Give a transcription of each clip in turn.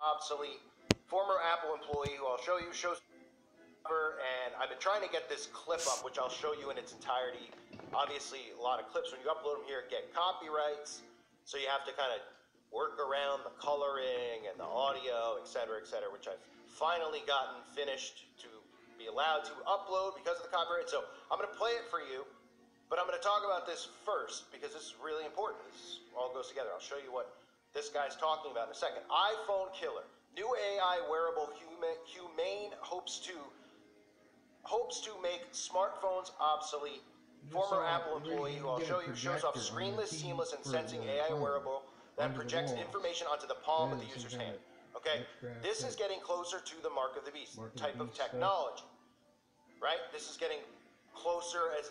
obsolete former Apple employee who I'll show you shows and I've been trying to get this clip up, which I'll show you in its entirety. Obviously, a lot of clips, when you upload them here, get copyrights, so you have to kind of work around the coloring and the audio, etc., which I've finally gotten finished to be allowed to upload because of the copyright. So I'm going to play it for you, but I'm going to talk about this first because this is really important. This all goes together. I'll show you what this guy's talking about in a second. iPhone killer. New AI wearable Humane hopes to make smartphones obsolete. Former Apple employee who I'll show you shows off screenless, seamless, and sensing AI wearable that projects information onto the palm of the user's hand. Okay, this is getting closer to the mark of the beast type of technology, right? This is getting closer as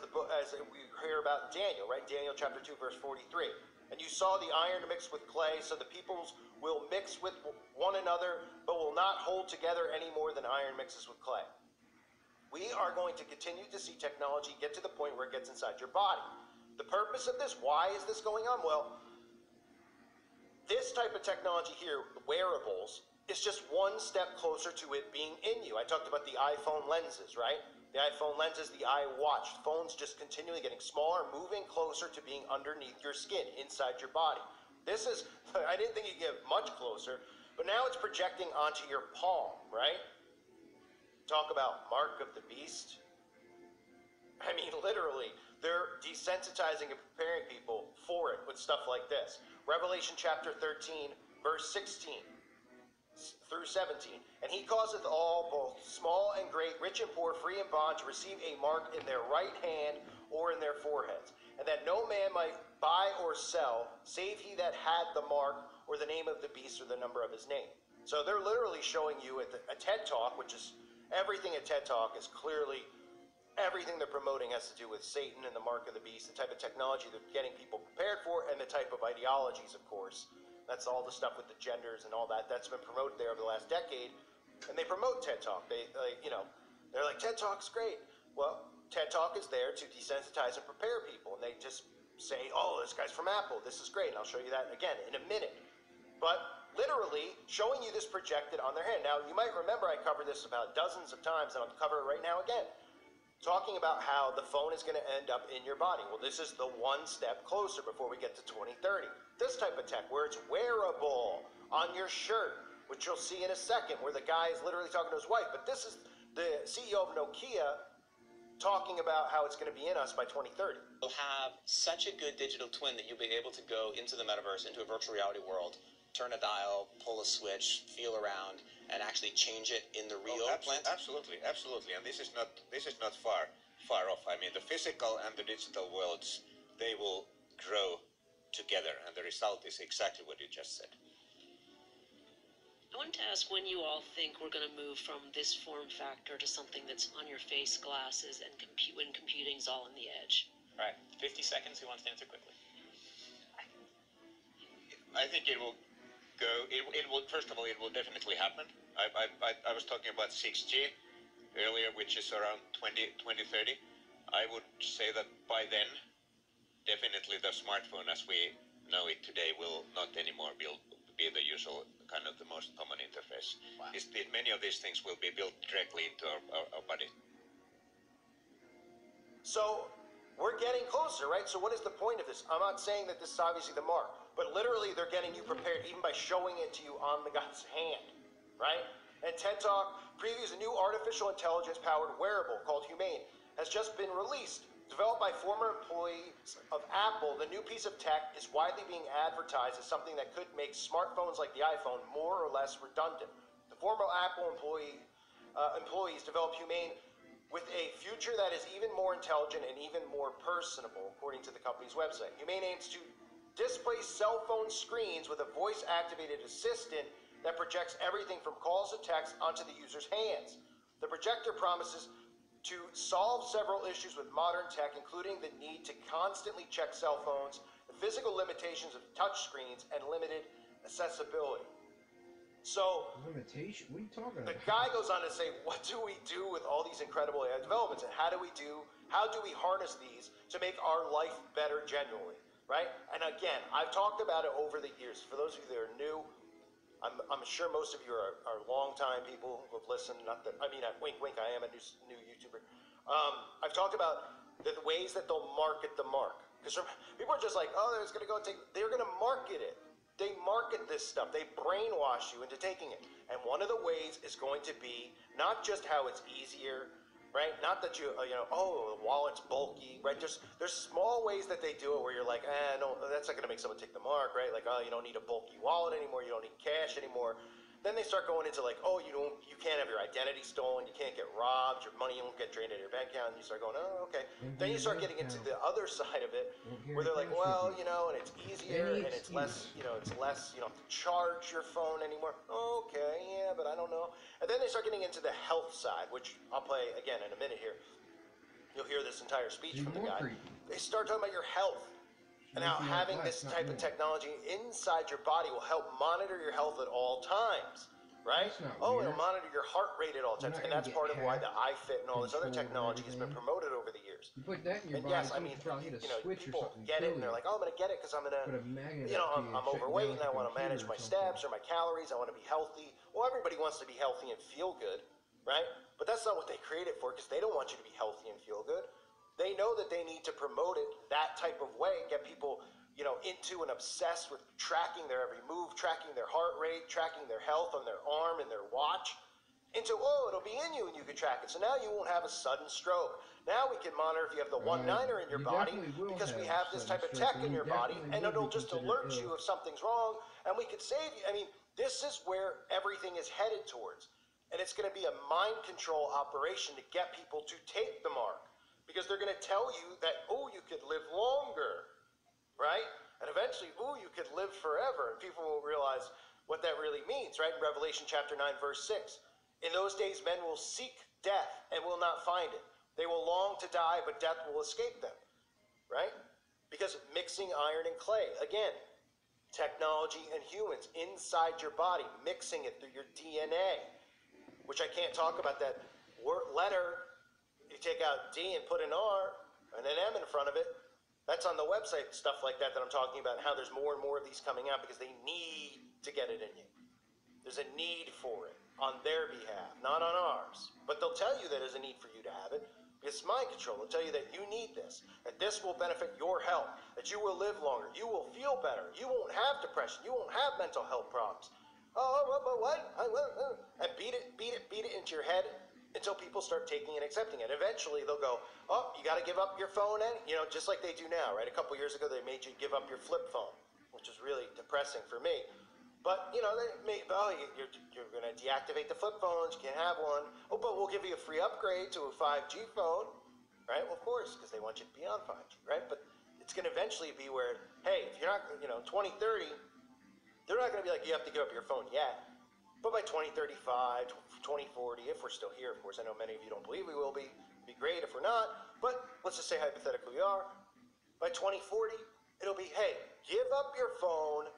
we hear about Daniel, right? Daniel chapter 2, verse 43. And you saw the iron mixed with clay, so the peoples will mix with one another, but will not hold together any more than iron mixes with clay. We are going to continue to see technology get to the point where it gets inside your body. The purpose of this, why is this going on? Well, this type of technology here, wearables, is just one step closer to it being in you. I talked about the iPhone lenses, right? The iPhone lenses, the iWatch, phones just continually getting smaller, moving closer to being underneath your skin, inside your body. This is, I didn't think you'd get much closer, but now it's projecting onto your palm, right? Talk about mark of the beast. I mean, literally, they're desensitizing and preparing people for it with stuff like this. Revelation chapter 13, verse 16 through 17. And he causeth all, both small and great, rich and poor, free and bond, to receive a mark in their right hand or in their foreheads, and that no man might buy or sell, save he that had the mark or the name of the beast or the number of his name. So they're literally showing you at a TED Talk, which is everything at TED Talk is clearly, everything they're promoting has to do with Satan and the mark of the beast, the type of technology they're getting people prepared for, and the type of ideologies, of course. That's all the stuff with the genders and all that. That's been promoted there over the last decade. And they promote TED Talk. They're like, TED Talk's great. Well, TED Talk is there to desensitize and prepare people. And they just say, oh, this guy's from Apple. This is great. And I'll show you that again in a minute. But literally showing you this projected on their hand. Now, you might remember I covered this about dozens of times, and I'll cover it right now again. Talking about how the phone is going to end up in your body. Well, this is the one step closer before we get to 2030. This type of tech where it's wearable on your shirt, which you'll see in a second, where the guy is literally talking to his wife. But this is the CEO of Nokia talking about how it's going to be in us by 2030. You'll have such a good digital twin that you'll be able to go into the metaverse, into a virtual reality world, turn a dial, pull a switch, feel around, and actually change it in the real plant? Absolutely. And this is not far off. I mean, the physical and the digital worlds, they will grow together, and the result is exactly what you just said. I wanted to ask when you all think we're going to move from this form factor to something that's on your face, glasses, and when computing's all on the edge. All right, 50 seconds. Who wants to answer quickly? I think it will go. It will. First of all, it will definitely happen. I was talking about 6G earlier, which is around 2030. I would say that by then, definitely the smartphone as we know it today will not anymore be the usual kind of the most common interface. Wow. Many of these things will be built directly into our body. So we're getting closer, right? So what is the point of this? I'm not saying that this is obviously the mark, but literally they're getting you prepared even by showing it to you on the guy's hand, right? And TED Talk previews a new artificial intelligence-powered wearable called Humane has just been released. Developed by former employees of Apple, the new piece of tech is widely being advertised as something that could make smartphones like the iPhone more or less redundant. The former Apple employees developed Humane with a future that is even more intelligent and even more personable, according to the company's website. Humane aims to display cell phone screens with a voice-activated assistant that projects everything from calls to text onto the user's hands. The projector promises to solve several issues with modern tech, including the need to constantly check cell phones, the physical limitations of touch screens, and limited accessibility. So, limitation? What are you talking the about? guy goes on to say, what do we do with all these incredible AI developments, and how do we harness these to make our life better genuinely, right? And again, I've talked about it over the years. For those of you that are new, I'm sure most of you are long-time people who have listened. Not that, I mean, wink, wink, I am a new YouTuber. I've talked about the ways that they'll market the mark. Because people are just like, oh, they're going to go they're going to market it. They market this stuff. They brainwash you into taking it. And one of the ways is going to be not just how it's easier, right? Not that oh, the wallet's bulky, right? There's small ways that they do it where you're like, no, that's not going to make someone take the mark, right? Like, oh, you don't need a bulky wallet anymore. You don't need cash anymore. Then they start going into like, oh, you can't have your identity stolen. You can't get robbed. Your money won't get drained out of your bank account. And you start going, oh, okay. Then you start getting into the other side of it where they're like, well, and it's easier and it's less, you don't have to charge your phone anymore. Okay, yeah, but I don't know. And then they start getting into the health side, which I'll play again in a minute here. You'll hear this entire speech from the guy. They start talking about your health. And how having this type of technology inside your body will help monitor your health at all times, right? Oh, it'll monitor your heart rate at all times. And that's part of why the iFit and all this other technology has been promoted over the years. You put that in your And body, yes, I mean, people get it and they're like, oh, I'm going to get it because I'm going to, I'm overweight and I want to manage my steps or my calories. I want to be healthy. Well, everybody wants to be healthy and feel good, right? But that's not what they created for, because they don't want you to be healthy and feel good. They know that they need to promote it that type of way, get people, into and obsessed with tracking their every move, tracking their heart rate, tracking their health on their arm and their watch, into, oh, it'll be in you and you can track it. So now you won't have a sudden stroke. Now we can monitor if you have the 1/9er in your body, because we have this type of tech in your body, and it'll just alert you if something's wrong, and we could save you. I mean, this is where everything is headed towards. And it's going to be a mind control operation to get people to take the mark. Because they're going to tell you that, oh, you could live longer, right? And eventually, oh, you could live forever. And people will realize what that really means, right? In Revelation chapter 9, verse 6. In those days, men will seek death and will not find it. They will long to die, but death will escape them, right? Because mixing iron and clay, again, technology and humans inside your body, mixing it through your DNA, which I can't talk about that letter. You take out D and put an R and an M in front of it. That's on the website, stuff like that I'm talking about, and how there's more and more of these coming out because they need to get it in you. There's a need for it on their behalf, not on ours. But they'll tell you that there's a need for you to have it. It's mind control. They'll tell you that you need this, that this will benefit your health, that you will live longer, you will feel better, you won't have depression, you won't have mental health problems. But what? And beat it into your head until people start taking and accepting it. Eventually, they'll go, oh, you got to give up your phone, just like they do now, right? A couple years ago, they made you give up your flip phone, which is really depressing for me. But, you're going to deactivate the flip phones. You can't have one. Oh, but we'll give you a free upgrade to a 5G phone, right? Well, of course, because they want you to be on 5G, right? But it's going to eventually be where, hey, if you're not, 2030, they're not going to be like, you have to give up your phone yet. But by 2035, 2040, if we're still here, of course, I know many of you don't believe we will be. It'd be great if we're not. But let's just say hypothetically we are. By 2040, it'll be, hey, give up your phone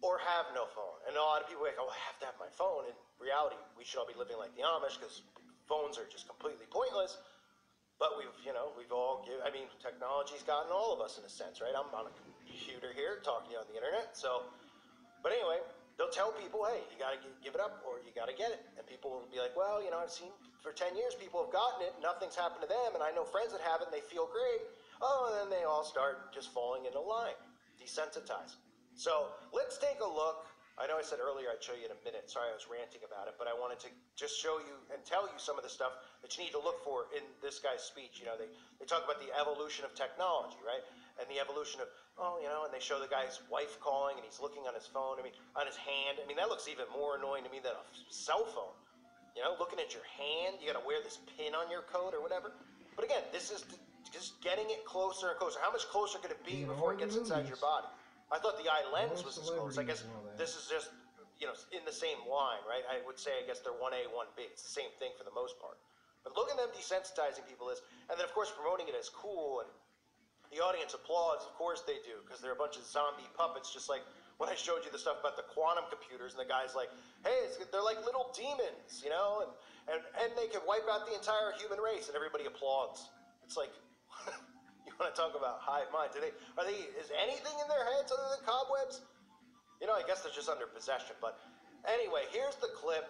or have no phone. And a lot of people are like, oh, I have to have my phone. In reality, we should all be living like the Amish because phones are just completely pointless. But technology's gotten all of us in a sense, right? I'm on a computer here talking to you on the internet. But anyway, they'll tell people, hey, you got to give it up or you got to get it. And people will be like, well, I've seen for 10 years people have gotten it. Nothing's happened to them. And I know friends that have it and they feel great. Oh, and then they all start just falling into line, desensitized. So let's take a look. I know I said earlier I'd show you in a minute. Sorry, I was ranting about it. But I wanted to just show you and tell you some of the stuff that you need to look for in this guy's speech. They talk about the evolution of technology, right? And the evolution of, and they show the guy's wife calling and he's looking on his phone, on his hand. That looks even more annoying to me than a cell phone. Looking at your hand, you got to wear this pin on your coat or whatever. But again, this is just getting it closer and closer. How much closer could it be before it gets inside your body? I thought the eye lens was as close. I guess this is just, in the same line, right? I would say, I guess they're 1A, 1B. It's the same thing for the most part. But look at them desensitizing people and then of course promoting it as cool, and the audience applauds. Of course they do, because they're a bunch of zombie puppets, just like when I showed you the stuff about the quantum computers, and the guy's like, hey, they're like little demons, and they can wipe out the entire human race, and everybody applauds. It's like, you want to talk about hive mind? Is anything in their heads other than cobwebs? I guess they're just under possession, but Anyway, here's the clip.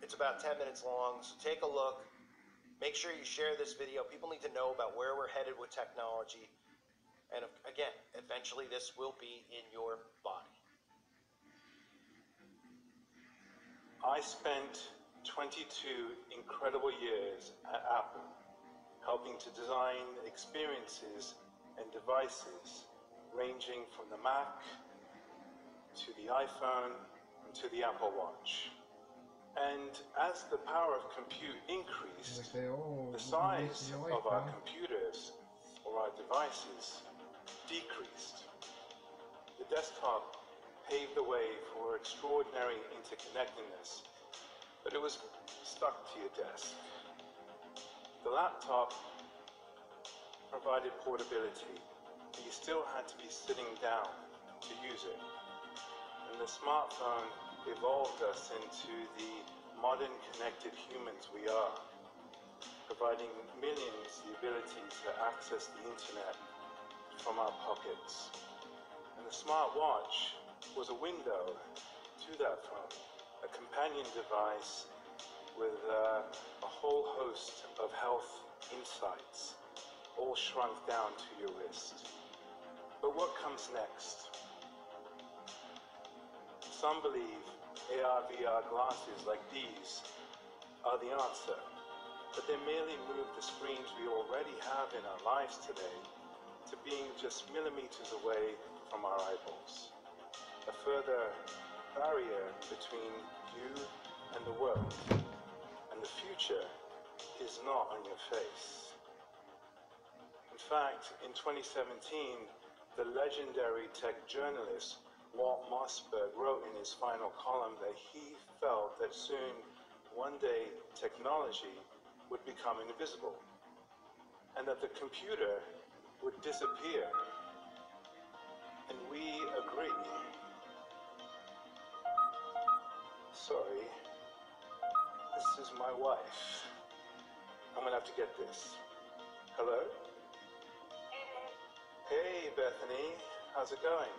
It's about 10 minutes long, so take a look. Make sure you share this video. People need to know about where we're headed with technology. And again, eventually this will be in your body. I spent 22 incredible years at Apple, helping to design experiences and devices ranging from the Mac to the iPhone and to the Apple Watch. And as the power of compute increased, the size of our computers or our devices decreased. The desktop paved the way for extraordinary interconnectedness, but it was stuck to your desk. The laptop provided portability, but you still had to be sitting down to use it. And the smartphone evolved us into the modern connected humans we are, providing millions the ability to access the internet from our pockets. And the smartwatch was a window to that phone, a companion device with a whole host of health insights, all shrunk down to your wrist. But what comes next? Some believe AR/VR glasses like these are the answer, but they merely move the screens we already have in our lives today to being just millimeters away from our eyeballs. A further barrier between you and the world. And the future is not on your face. In fact, in 2017, the legendary tech journalist Walt Mossberg wrote in his final column that he felt that soon, one day, technology would become invisible, and that the computer would disappear. And we agree. Sorry, this is my wife. I'm gonna have to get this. Hello? Hey, Bethany. How's it going?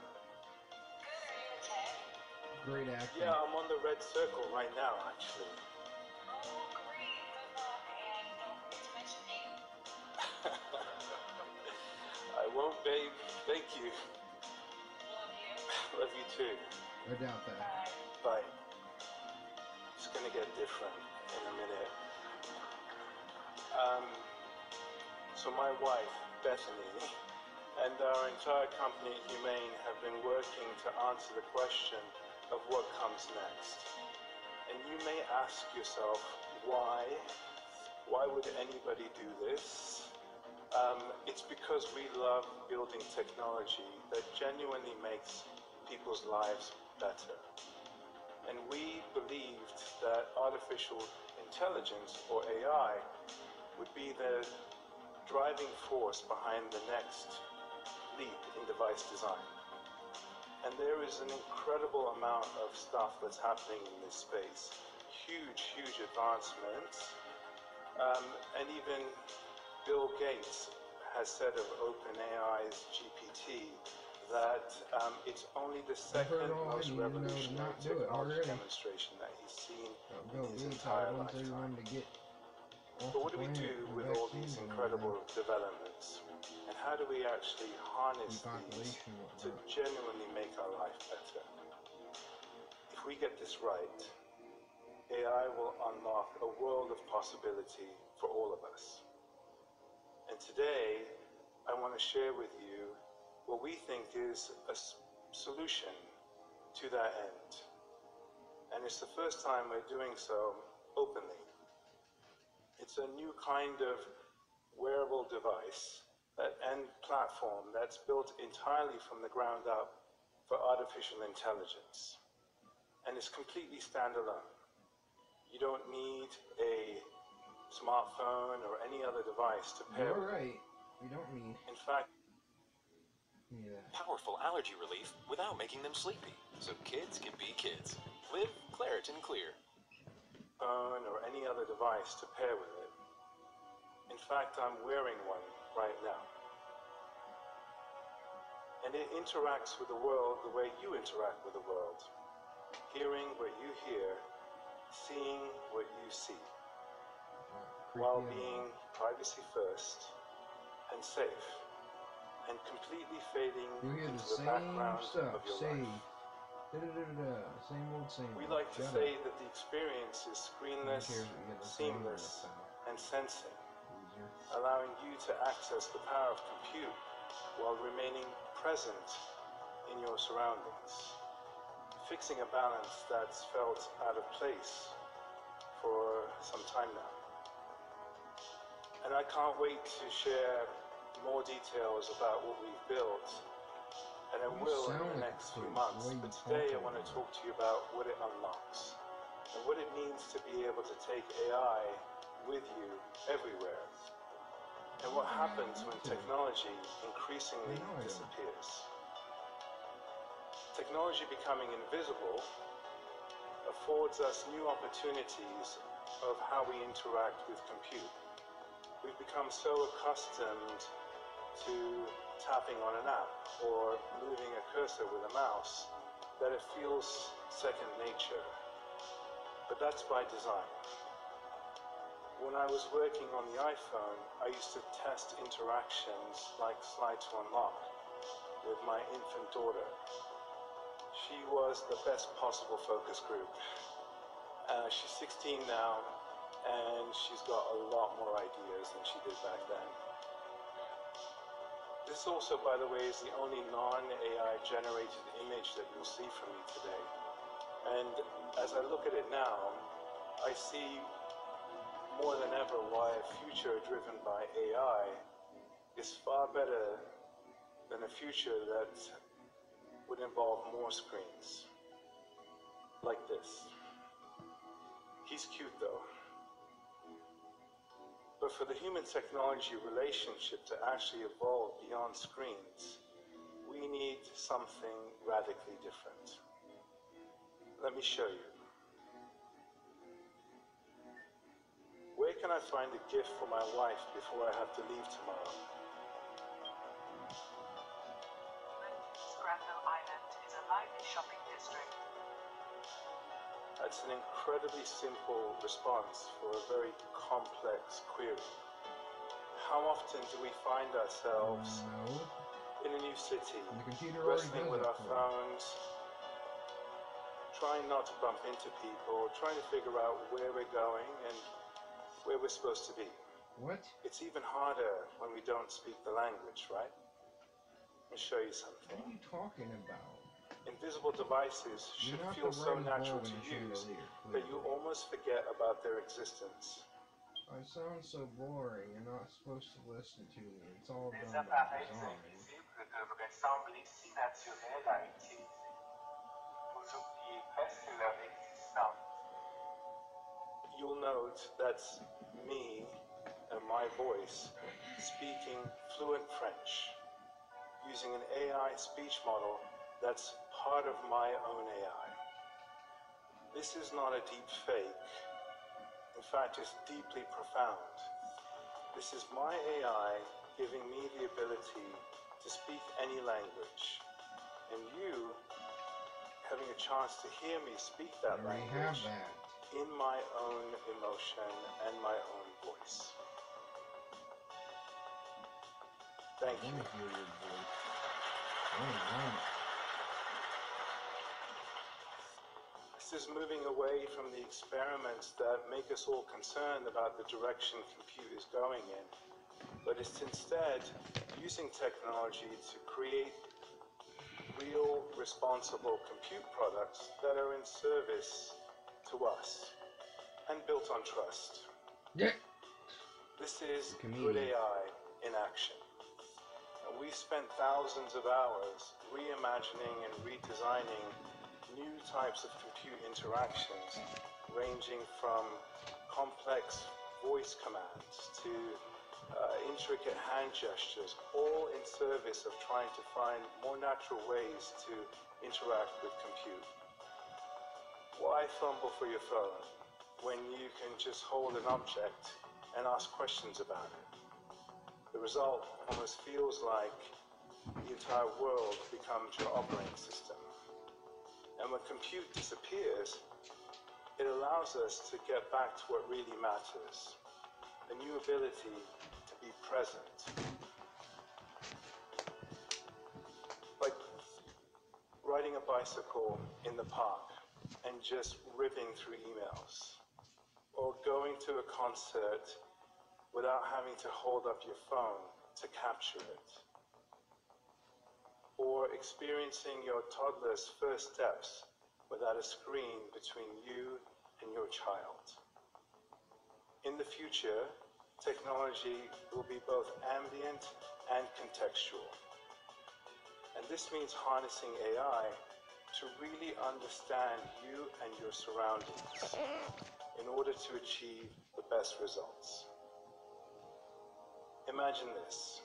Great acting. Yeah, I'm on the red circle right now, actually. Oh, great. Good luck, and don't forget to mention me. I won't, babe. Thank you. Love you. Love you too. I doubt that. Bye. It's gonna get different in a minute. So my wife, Bethany, and our entire company at Humane have been working to answer the question of what comes next. And you may ask yourself, why? Why would anybody do this? It's because we love building technology that genuinely makes people's lives better. And we believed that artificial intelligence, or AI, would be the driving force behind the next leap in device design. And there is an incredible amount of stuff that's happening in this space. Huge, huge advancements. And even Bill Gates has said of OpenAI's GPT that it's only the second most revolutionary technology demonstration that he's seen in his entire lifetime. But what do we do with all these incredible developments? And how do we actually harness these to genuinely make our life better? If we get this right, AI will unlock a world of possibility for all of us. And today, I want to share with you what we think is a solution to that end. And it's the first time we're doing so openly. It's a new kind of wearable device and platform that's built entirely from the ground up for artificial intelligence. And it's completely standalone. You don't need a smartphone or any other device to pair with. You're right. We don't need. In fact, powerful allergy relief without making them sleepy, so kids can be kids. Live Claritin Clear. Phone or any other device to pair with it. In fact, I'm wearing one right now. And it interacts with the world the way you interact with the world. hearing what you hear, seeing what you see, while being privacy first and safe, and completely fading You hear into the the same background stuff. of your Say, life. same old, same We old. like to Shut say up. that the experience is Who screenless, cares what you get the seamless, and sensing, loser? allowing you to access the power of compute while remaining present in your surroundings, fixing a balance that's felt out of place for some time now. And I can't wait to share more details about what we've built, and I You will in sound the like next a few creep, months. the way But you today I talk want to about talk to you about what it unlocks and what it means to be able to take AI with you everywhere, and what happens when technology increasingly disappears. Technology becoming invisible affords us new opportunities of how we interact with compute. We've become so accustomed to tapping on an app or moving a cursor with a mouse that it feels second nature. But that's by design. When I was working on the iPhone, I used to test interactions like slide to unlock with my infant daughter. She was the best possible focus group. She's 16 now, and she's got a lot more ideas than she did back then. This also, by the way, is the only non-AI generated image that you'll see from me today. And as I look at it now, I see more than ever why a future driven by AI is far better than a future that would involve more screens. Like this. He's cute though. But for the human-technology relationship to actually evolve beyond screens, we need something radically different. Let me show you. Where can I find a gift for my wife before I have to leave tomorrow? Granville Island is a lively shopping district. That's an incredibly simple response for a very complex query. How often do we find ourselves in a new city, wrestling with our phones, trying not to bump into people, trying to figure out where we're going and where we're supposed to be? What? It's even harder when we don't speak the language, right? Let me show you something. What are you talking about? Invisible devices should feel so natural to use that you almost forget about their existence. I sound so boring. You're not supposed to listen to me. It's all done by design. devraient sembler si naturels à utiliser. Vous oubliez presque leur existence. You'll note that's me and my voice speaking fluent French using an AI speech model that's part of my own AI. This is not a deep fake. In fact, it's deeply profound. This is my AI giving me the ability to speak any language, and you having a chance to hear me speak that language in my own emotion and my own voice. Thank you. I want to hear your voice. This is moving away from the experiments that make us all concerned about the direction compute is going in, but it's instead using technology to create real, responsible compute products that are in service to us and built on trust. Yeah. This is good AI in action. And we've spent thousands of hours reimagining and redesigning new types of compute interactions, ranging from complex voice commands to intricate hand gestures, all in service of trying to find more natural ways to interact with compute. Why fumble for your phone when you can just hold an object and ask questions about it? The result almost feels like the entire world becomes your operating system. And when compute disappears, it allows us to get back to what really matters, a new ability to be present. Like riding a bicycle in the park and just ripping through emails, or going to a concert without having to hold up your phone to capture it, or experiencing your toddler's first steps without a screen between you and your child. In the future, technology will be both ambient and contextual. And this means harnessing AI to really understand you and your surroundings in order to achieve the best results. Imagine this.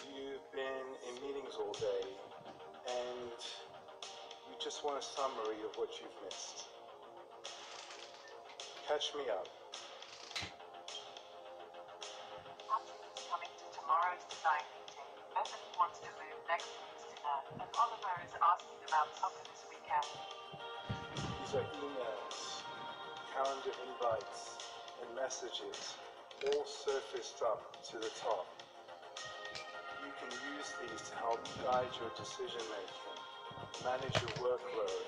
You've been in meetings all day and you just want a summary of what you've missed. Catch me up. Patrick is coming to tomorrow's design meeting. Bethany wants to move next week's dinner, and Oliver is asking about soccer this weekend. These are emails, calendar invites, and messages all surfaced up to the top. You can use these to help guide your decision making, manage your workload,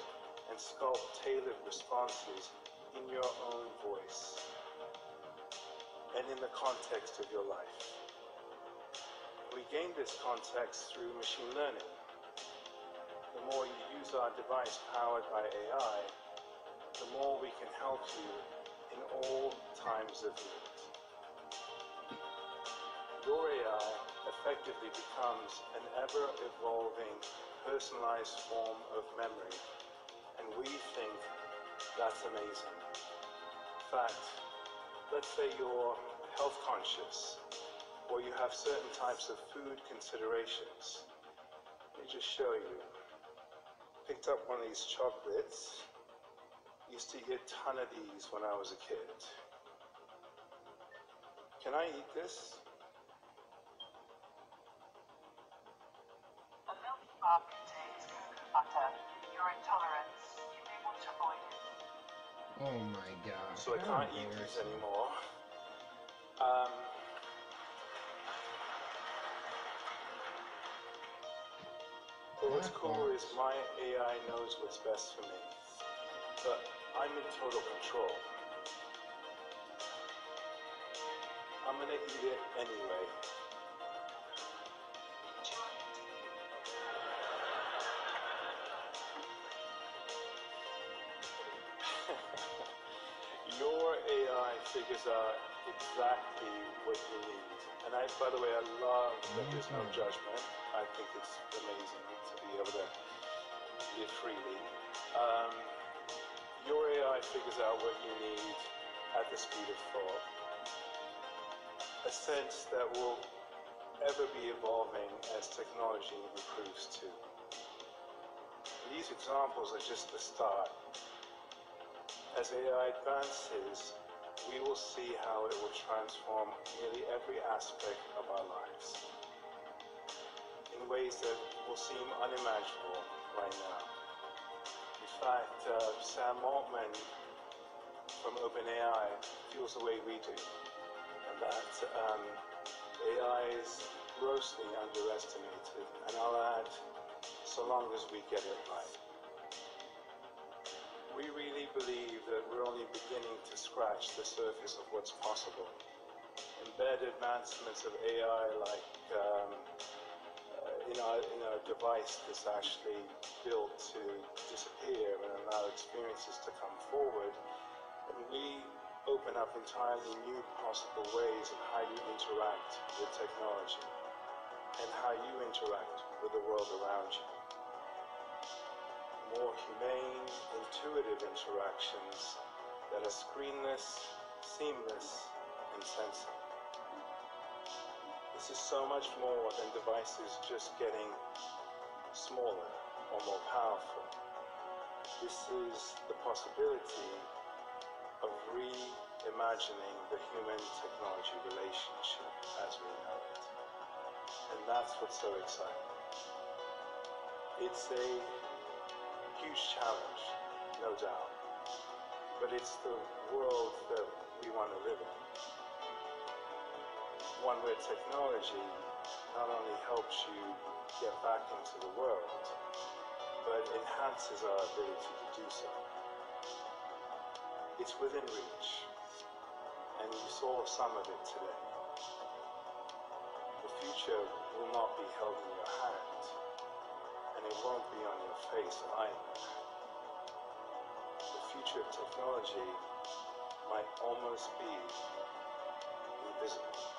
and sculpt tailored responses in your own voice and in the context of your life. We gain this context through machine learning. The more you use our device powered by AI, the more we can help you in all times of need. Your AI effectively becomes an ever-evolving, personalized form of memory, and we think that's amazing. In fact, let's say you're health conscious, or you have certain types of food considerations. Let me just show you. Picked up one of these chocolates. Used to eat a ton of these when I was a kid. Can I eat this? A milk bar contains cocoa butter. Your intolerance, you may want to avoid it. Oh my god. So I can't eat these anymore. But what's cool is my AI knows what's best for me, but I'm in total control. I'm gonna eat it anyway. Enjoy it. Your AI figures out exactly what you need. And by the way, I love that there's no judgment. I think it's amazing to be able to live freely. Your AI figures out what you need at the speed of thought. A sense that will ever be evolving as technology improves too. These examples are just the start. As AI advances, we will see how it will transform nearly every aspect of our lives in ways that will seem unimaginable right now. In fact, Sam Altman from OpenAI feels the way we do, and that AI is grossly underestimated, and I'll add, so long as we get it right. We really believe that we're only beginning to scratch the surface of what's possible. Embed advancements of AI like in our device that's actually built to disappear and allow experiences to come forward, and we open up entirely new possible ways of how you interact with technology and how you interact with the world around you. More humane, intuitive interactions that are screenless, seamless, and sensing. This is so much more than devices just getting smaller or more powerful. This is the possibility of reimagining the human-technology relationship as we know it. And that's what's so exciting. It's a huge challenge, no doubt. But it's the world that we want to live in. One where technology not only helps you get back into the world, but enhances our ability to do so. It's within reach, and you saw some of it today. The future will not be held in your hand, and it won't be on your face either. The future of technology might almost be invisible.